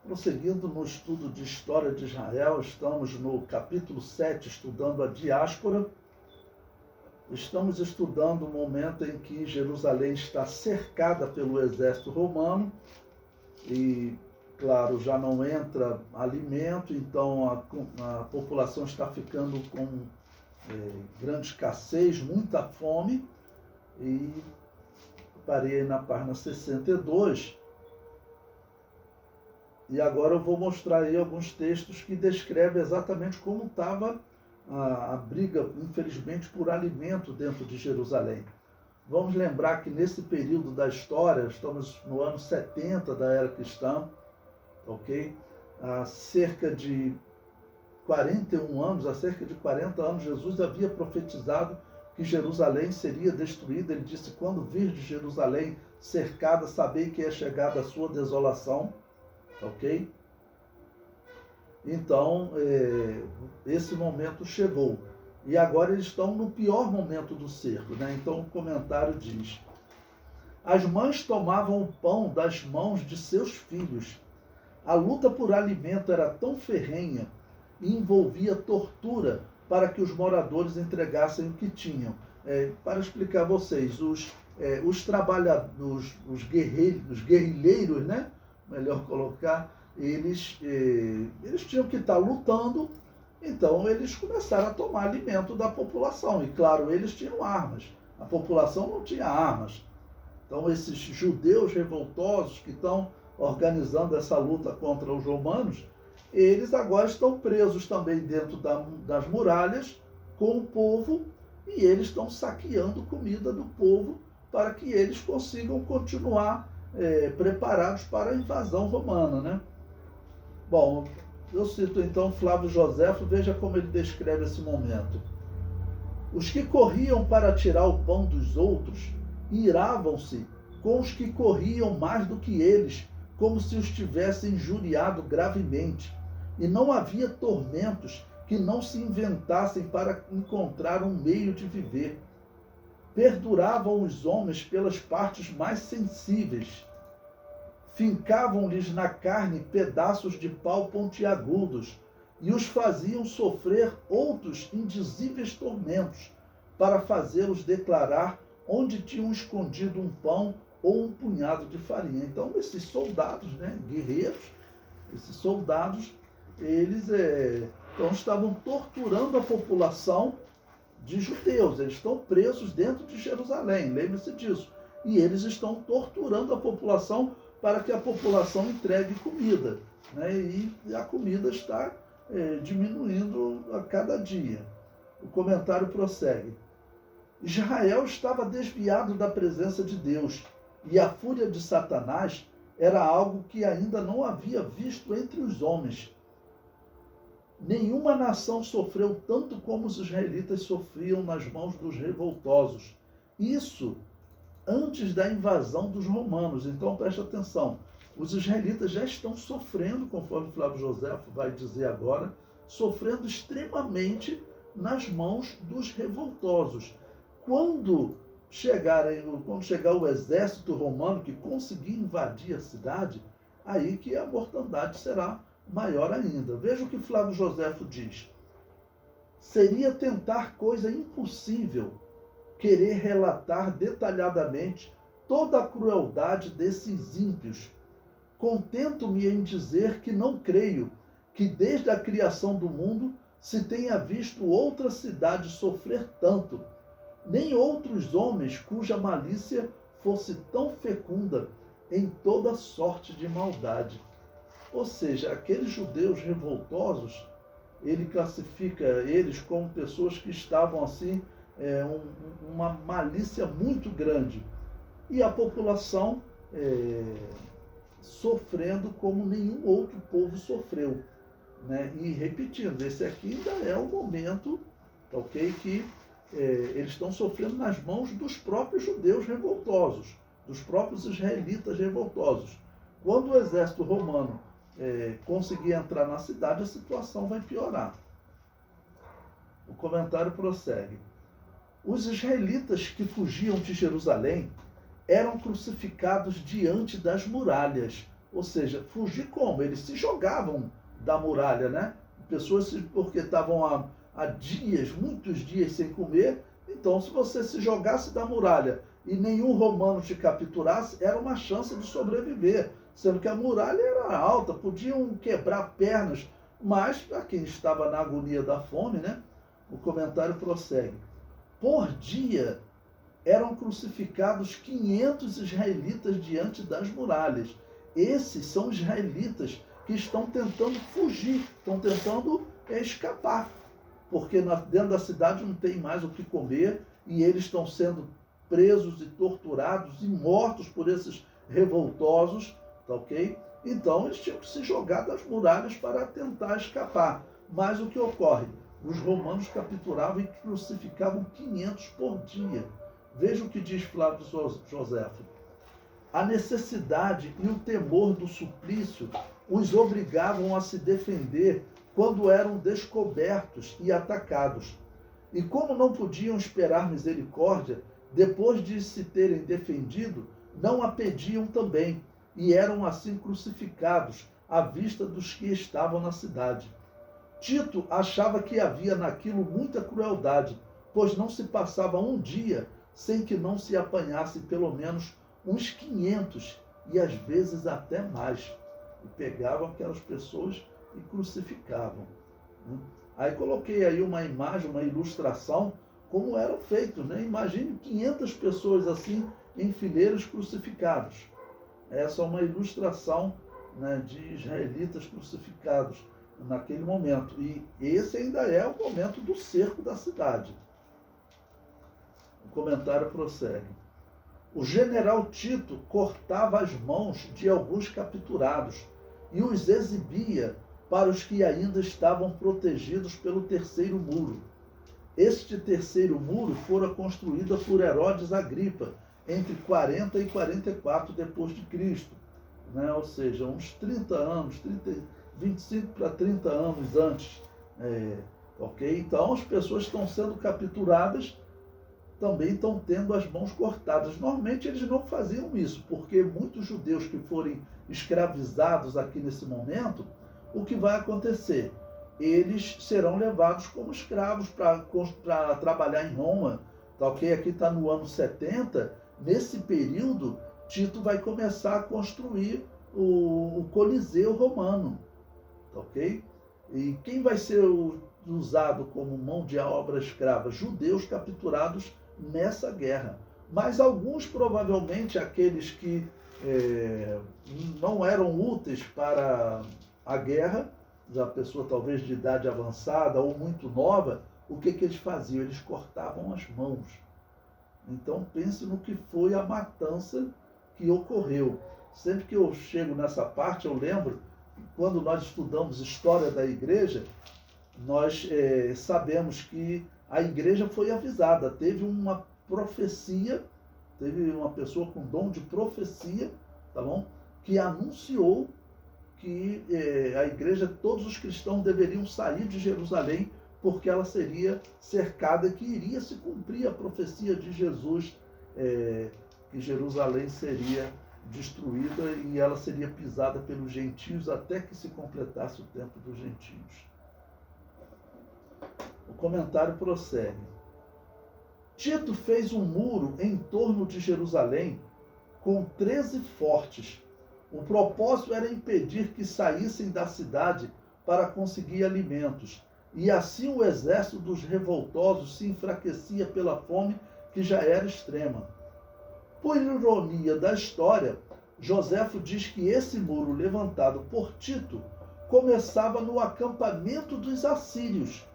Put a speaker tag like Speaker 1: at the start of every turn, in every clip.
Speaker 1: Prosseguindo no estudo de História de Israel, estamos no capítulo 7, estudando a diáspora. Estamos estudando o momento em que Jerusalém está cercada pelo exército romano e, claro, já não entra alimento, então a população está ficando com grande escassez, muita fome. E parei na página 62. E agora eu vou mostrar aí alguns textos que descrevem exatamente como estava a briga, infelizmente, por alimento dentro de Jerusalém. Vamos lembrar que nesse período da história, estamos no ano 70 da era cristã, ok? Há cerca de 41 anos, há cerca de 40 anos, Jesus havia profetizado que Jerusalém seria destruída. Ele disse: quando vir de Jerusalém cercada, sabei que é chegada a sua desolação. Ok? Então, esse momento chegou. E agora eles estão no pior momento do cerco, né? Então o comentário diz: as mães tomavam o pão das mãos de seus filhos. A luta por alimento era tão ferrenha e envolvia tortura para que os moradores entregassem o que tinham. Para explicar a vocês, os trabalhadores, os guerrilheiros, né? Melhor colocar, eles tinham que estar lutando, então eles começaram a tomar alimento da população. E claro, eles tinham armas, a população não tinha armas. Então esses judeus revoltosos que estão organizando essa luta contra os romanos, eles agora estão presos também dentro das muralhas com o povo, e eles estão saqueando comida do povo para que eles consigam continuar preparados para a invasão romana, né? Bom, eu cito então Flávio Joséfo, veja como ele descreve esse momento. Os que corriam para tirar o pão dos outros iravam-se com os que corriam mais do que eles, como se os tivessem injuriado gravemente, e não havia tormentos que não se inventassem para encontrar um meio de viver. Perduravam os homens pelas partes mais sensíveis, fincavam-lhes na carne pedaços de pau pontiagudos e os faziam sofrer outros indizíveis tormentos para fazê-los declarar onde tinham escondido um pão ou um punhado de farinha. Então esses soldados, né, guerreiros, esses soldados, eles então, estavam torturando a população de judeus. Eles estão presos dentro de Jerusalém, lembre-se disso. E eles estão torturando a população para que a população entregue comida, né? E a comida está diminuindo a cada dia. O comentário prossegue. Israel estava desviado da presença de Deus, e a fúria de Satanás era algo que ainda não havia visto entre os homens. Nenhuma nação sofreu tanto como os israelitas sofriam nas mãos dos revoltosos. Isso antes da invasão dos romanos. Então preste atenção, os israelitas já estão sofrendo, conforme Flávio Joséfo vai dizer agora, sofrendo extremamente nas mãos dos revoltosos. Quando chegar o exército romano que conseguir invadir a cidade, aí que a mortandade será maior ainda. Veja o que Flávio Joséfo diz. Seria tentar coisa impossível querer relatar detalhadamente toda a crueldade desses ímpios. Contento-me em dizer que não creio que desde a criação do mundo se tenha visto outra cidade sofrer tanto, nem outros homens cuja malícia fosse tão fecunda em toda sorte de maldade. Ou seja, aqueles judeus revoltosos, ele classifica eles como pessoas que estavam assim, uma malícia muito grande. E a população sofrendo como nenhum outro povo sofreu, né? E repetindo, esse aqui ainda é o momento, ok, que eles estão sofrendo nas mãos dos próprios judeus revoltosos, dos próprios israelitas revoltosos. Quando o exército romano conseguir entrar na cidade, a situação vai piorar. O comentário prossegue. Os israelitas que fugiam de Jerusalém eram crucificados diante das muralhas, Ou seja, fugir como? Eles se jogavam da muralha, né? Pessoas, porque estavam há dias, muitos dias sem comer, então se você se jogasse da muralha e nenhum romano te capturasse, era uma chance de sobreviver, sendo que a muralha era alta, podiam quebrar pernas, mas para quem estava na agonia da fome, né? O comentário prossegue. Por dia eram crucificados 500 israelitas diante das muralhas. Esses são israelitas que estão tentando fugir, estão tentando escapar, porque dentro da cidade não tem mais o que comer e eles estão sendo presos e torturados e mortos por esses revoltosos, tá ok? Então eles tinham que se jogar das muralhas para tentar escapar. Mas o que ocorre? Os romanos capturavam e crucificavam 500 por dia. Veja o que diz Flávio Joséfo. A necessidade e o temor do suplício os obrigavam a se defender quando eram descobertos e atacados. E como não podiam esperar misericórdia, depois de se terem defendido, não a pediam também, e eram assim crucificados à vista dos que estavam na cidade. Tito achava que havia naquilo muita crueldade, pois não se passava um dia sem que não se apanhasse pelo menos uns 500 e às vezes até mais. E pegavam aquelas pessoas e crucificavam. Aí coloquei aí uma imagem, uma ilustração, como eram feitos, né? Imagine 500 pessoas assim, em fileiras crucificados. Essa é uma ilustração, né, de israelitas crucificados naquele momento. E esse ainda é o momento do cerco da cidade. O comentário prossegue. O general Tito cortava as mãos de alguns capturados e os exibia para os que ainda estavam protegidos pelo terceiro muro. Este terceiro muro fora construído por Herodes Agripa entre 40 e 44 depois de Cristo, né? Ou seja, uns 30 anos, 25 para 30 anos antes. Ok? Então as pessoas estão sendo capturadas, também estão tendo as mãos cortadas. Normalmente eles não faziam isso, porque muitos judeus que forem escravizados aqui nesse momento, o que vai acontecer? Eles serão levados como escravos para trabalhar em Roma. Tá ok? Aqui está no ano 70. Nesse período, Tito vai começar a construir o Coliseu Romano. Tá ok? E quem vai ser usado como mão de obra escrava? Judeus capturados nessa guerra. Mas alguns, provavelmente, aqueles que não eram úteis para a guerra, a pessoa talvez de idade avançada ou muito nova, o que eles faziam? Eles cortavam as mãos. Então pense no que foi a matança que ocorreu. Sempre que eu chego nessa parte, eu lembro que quando nós estudamos história da igreja, nós sabemos que a igreja foi avisada, teve uma profecia, teve uma pessoa com dom de profecia, tá bom? Que anunciou que a igreja, todos os cristãos deveriam sair de Jerusalém, porque ela seria cercada, que iria se cumprir a profecia de Jesus, que Jerusalém seria destruída e ela seria pisada pelos gentios até que se completasse o tempo dos gentios. O comentário prossegue. Tito fez um muro em torno de Jerusalém com 13 fortes. O propósito era impedir que saíssem da cidade para conseguir alimentos, e assim o exército dos revoltosos se enfraquecia pela fome que já era extrema. Por ironia da história, Joséfo diz que esse muro levantado por Tito começava no acampamento dos assírios,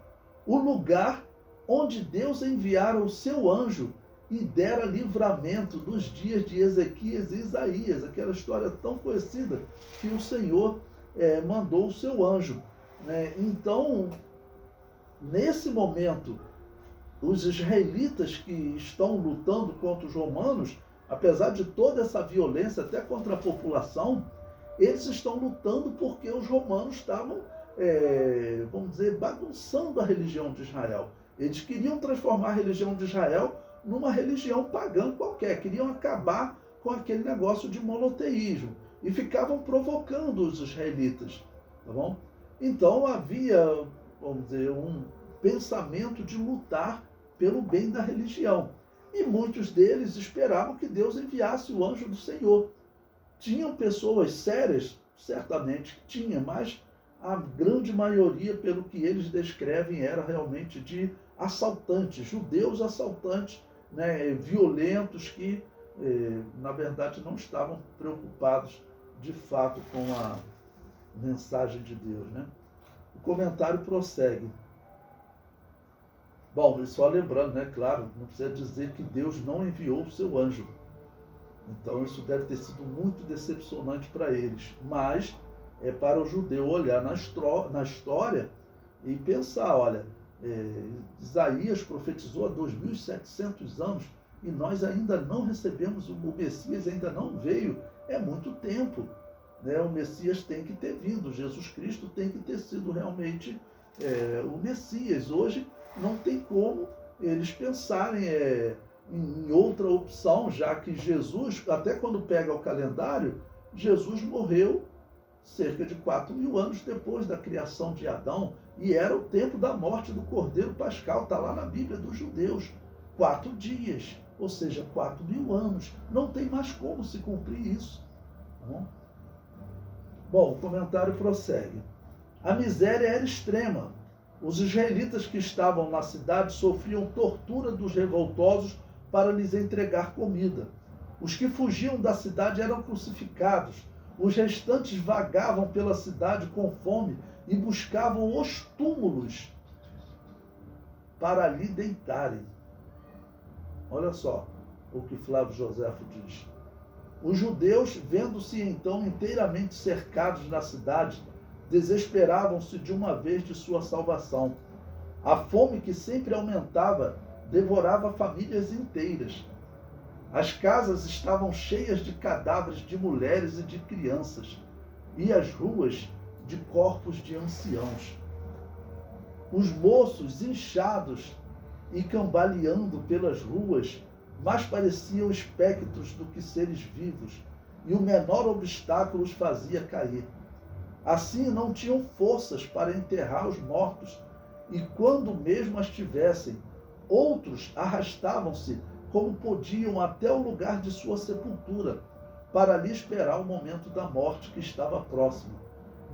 Speaker 1: o lugar onde Deus enviara o seu anjo e dera livramento nos dias de Ezequias e Isaías, aquela história tão conhecida que o Senhor mandou o seu anjo. Então, nesse momento, os israelitas que estão lutando contra os romanos, apesar de toda essa violência, até contra a população, eles estão lutando porque os romanos estavam, vamos dizer, bagunçando a religião de Israel. Eles queriam transformar a religião de Israel numa religião pagã qualquer, queriam acabar com aquele negócio de monoteísmo. e ficavam provocando os israelitas, tá bom? Então havia, vamos dizer, um pensamento de lutar pelo bem da religião. E muitos deles esperavam que Deus enviasse o anjo do Senhor. Tinham pessoas sérias? Certamente tinha, mas a grande maioria, pelo que eles descrevem, era realmente de assaltantes, judeus assaltantes, né, violentos, que na verdade não estavam preocupados de fato com a mensagem de Deus, né? O comentário prossegue. Bom, e só lembrando, né, claro, não precisa dizer que Deus não enviou o seu anjo. Então isso deve ter sido muito decepcionante para eles. Mas é para o judeu olhar na história e pensar, olha, Isaías profetizou há 2.700 anos e nós ainda não recebemos, o Messias ainda não veio. É muito tempo, né? O Messias tem que ter vindo, Jesus Cristo tem que ter sido realmente o Messias. Hoje não tem como eles pensarem em outra opção, já que Jesus, até quando pega o calendário, Jesus morreu cerca de 4.000 anos depois da criação de Adão, e era o tempo da morte do Cordeiro Pascal, está lá na Bíblia dos judeus, 4 dias, ou seja, 4.000 anos, não tem mais como se cumprir isso. Bom, o comentário prossegue. A miséria era extrema. Os israelitas que estavam na cidade sofriam tortura dos revoltosos para lhes entregar comida. Os que fugiam da cidade eram crucificados. Os restantes vagavam pela cidade com fome e buscavam os túmulos para ali deitarem. Olha só o que Flávio Joséfo diz. Os judeus, vendo-se então inteiramente cercados na cidade, desesperavam-se de uma vez de sua salvação. A fome, que sempre aumentava, devorava famílias inteiras. As casas estavam cheias de cadáveres de mulheres e de crianças, e as ruas de corpos de anciãos. Os moços, inchados e cambaleando pelas ruas, mais pareciam espectros do que seres vivos, e o menor obstáculo os fazia cair. Assim não tinham forças para enterrar os mortos, e quando mesmo as tivessem, outros arrastavam-se como podiam até o lugar de sua sepultura, para ali esperar o momento da morte que estava próxima.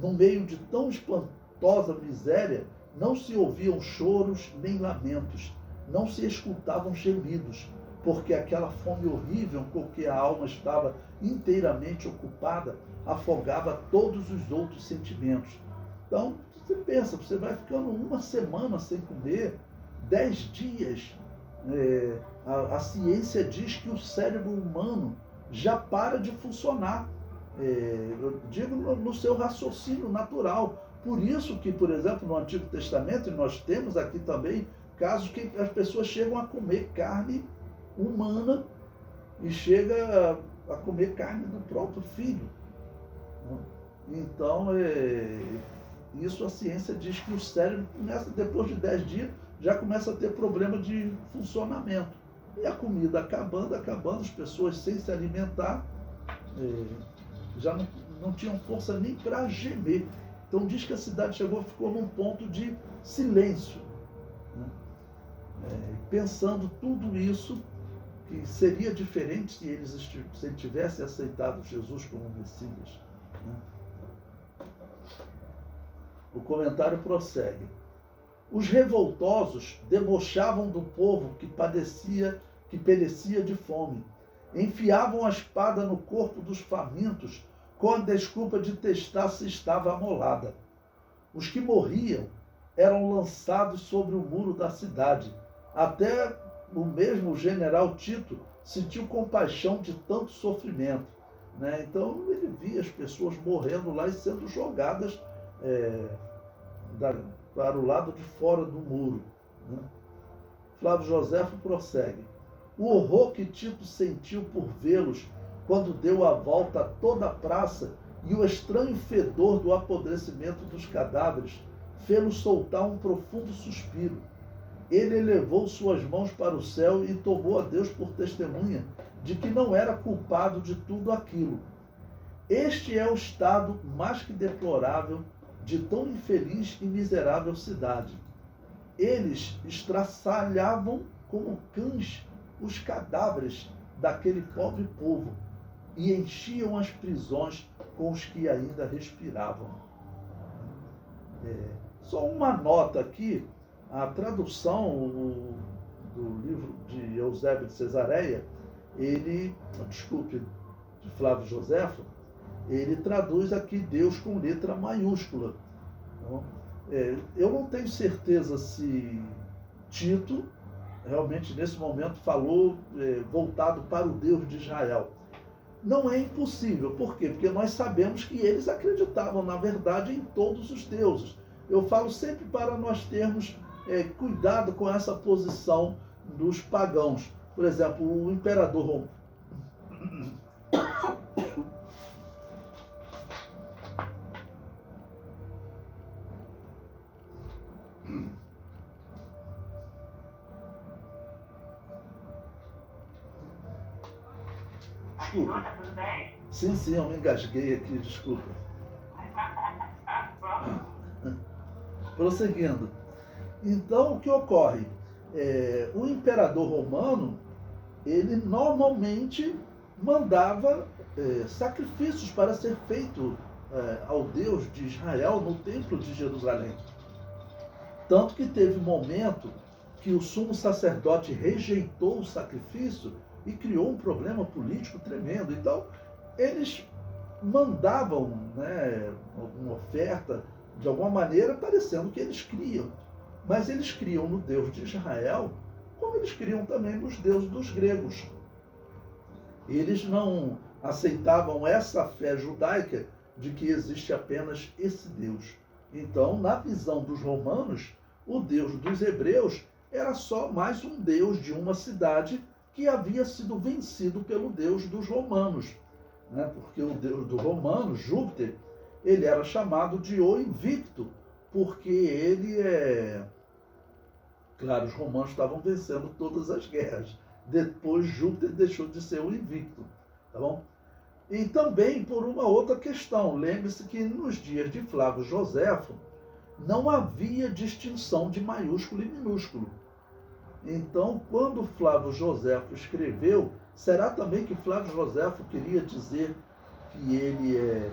Speaker 1: No meio de tão espantosa miséria, não se ouviam choros nem lamentos, não se escutavam gemidos, porque aquela fome horrível com que a alma estava inteiramente ocupada afogava todos os outros sentimentos. Então, você pensa, você vai ficando uma semana sem comer, 10 dias. A ciência diz que o cérebro humano já para de funcionar, eu digo no seu raciocínio natural. Por isso que, por exemplo, no Antigo Testamento, e nós temos aqui também casos que as pessoas chegam a comer carne humana e chega a comer carne do próprio filho. Então, isso a ciência diz que o cérebro começa, depois de 10 dias, já começa a ter problema de funcionamento. E a comida acabando, as pessoas sem se alimentar, já não tinham força nem para gemer. Então diz que a cidade ficou num ponto de silêncio, né? Pensando tudo isso, que seria diferente se eles tivessem aceitado Jesus como Messias, né? O comentário prossegue. Os revoltosos debochavam do povo que perecia de fome. Enfiavam a espada no corpo dos famintos com a desculpa de testar se estava amolada. Os que morriam eram lançados sobre o muro da cidade. Até o mesmo general Tito sentiu compaixão de tanto sofrimento, né? Então ele via as pessoas morrendo lá e sendo jogadas para o lado de fora do muro, né? Flávio Joséfo prossegue. O horror que Tito sentiu por vê-los quando deu a volta a toda a praça e o estranho fedor do apodrecimento dos cadáveres fê-lo soltar um profundo suspiro. Ele elevou suas mãos para o céu e tomou a Deus por testemunha de que não era culpado de tudo aquilo. Este é o estado mais que deplorável de tão infeliz e miserável cidade. Eles estraçalhavam como cães os cadáveres daquele pobre povo e enchiam as prisões com os que ainda respiravam. Só uma nota aqui, a tradução do livro de Eusébio de Cesareia, de Flávio Joséfo, ele traduz aqui Deus com letra maiúscula. Então, eu não tenho certeza se Tito realmente nesse momento falou voltado para o Deus de Israel. Não é impossível. Por quê? Porque nós sabemos que eles acreditavam, na verdade, em todos os deuses. Eu falo sempre para nós termos cuidado com essa posição dos pagãos. Por exemplo, o imperador romano. Desculpa. Sim, eu me engasguei aqui, desculpa. Prosseguindo. Então, o que ocorre? O imperador romano, ele normalmente mandava sacrifícios para ser feito ao Deus de Israel no templo de Jerusalém. Tanto que teve um momento que o sumo sacerdote rejeitou o sacrifício e criou um problema político tremendo. Então, eles mandavam alguma oferta, de alguma maneira, parecendo que eles criam. Mas eles criam no Deus de Israel, como eles criam também nos deuses dos gregos. Eles não aceitavam essa fé judaica de que existe apenas esse Deus. Então, na visão dos romanos, o Deus dos hebreus era só mais um Deus de uma cidade que havia sido vencido pelo Deus dos romanos. Porque o Deus dos romanos, Júpiter, ele era chamado de o Invicto, porque ele Claro, os romanos estavam vencendo todas as guerras. Depois Júpiter deixou de ser o Invicto. Tá bom? E também por uma outra questão. Lembre-se que nos dias de Flávio Joséfo não havia distinção de maiúsculo e minúsculo. Então, quando Flávio Joséfo escreveu, será também que Flávio Joséfo queria dizer que ele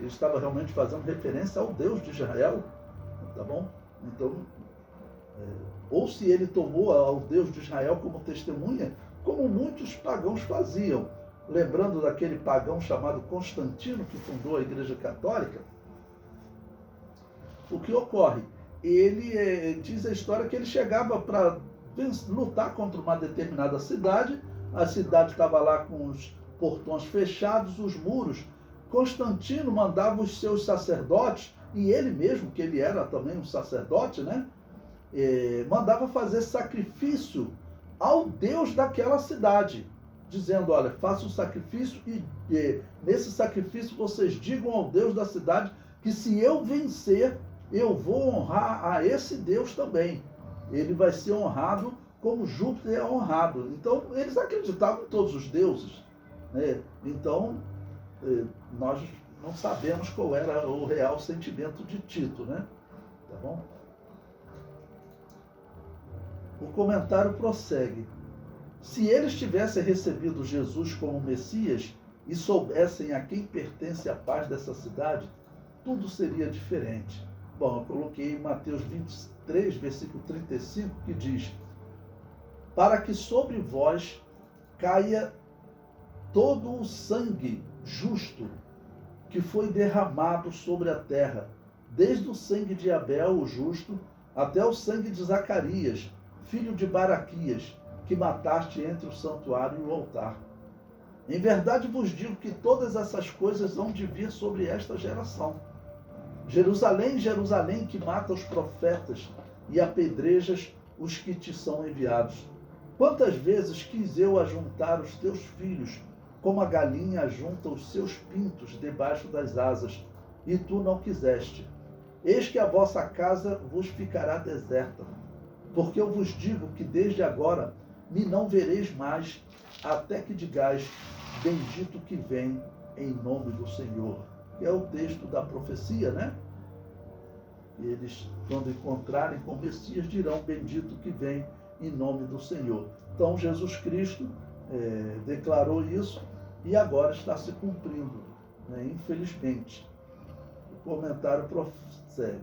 Speaker 1: estava realmente fazendo referência ao Deus de Israel? Tá bom? Então, ou se ele tomou ao Deus de Israel como testemunha, como muitos pagãos faziam. Lembrando daquele pagão chamado Constantino, que fundou a Igreja Católica, o que ocorre? Ele diz a história que ele chegava para lutar contra uma determinada cidade, a cidade estava lá com os portões fechados, os muros. Constantino mandava os seus sacerdotes, e ele mesmo, que ele era também um sacerdote, mandava fazer sacrifício ao Deus daquela cidade, dizendo, olha, faça um sacrifício e nesse sacrifício vocês digam ao Deus da cidade que se eu vencer, eu vou honrar a esse Deus também. Ele vai ser honrado como Júpiter é honrado. Então, eles acreditavam em todos os deuses. Então, nós não sabemos qual era o real sentimento de Tito, Tá bom? O comentário prossegue. Se eles tivessem recebido Jesus como Messias e soubessem a quem pertence a paz dessa cidade, tudo seria diferente. Bom, eu coloquei em Mateus 23, versículo 35, que diz: para que sobre vós caia todo o sangue justo que foi derramado sobre a terra, desde o sangue de Abel, o justo, até o sangue de Zacarias, filho de Baraquias, que mataste entre o santuário e o altar. Em verdade vos digo que todas essas coisas hão de vir sobre esta geração. Jerusalém, Jerusalém, que mata os profetas e apedrejas os que te são enviados. Quantas vezes quis eu ajuntar os teus filhos, como a galinha ajunta os seus pintos debaixo das asas, e tu não quiseste. Eis que a vossa casa vos ficará deserta, porque eu vos digo que desde agora me não vereis mais, até que digais, bendito que vem em nome do Senhor. Que é o texto da profecia, né? Eles, quando encontrarem com o Messias, dirão: bendito que vem em nome do Senhor. Então, Jesus Cristo declarou isso e agora está se cumprindo, né? Infelizmente. O comentário prossegue.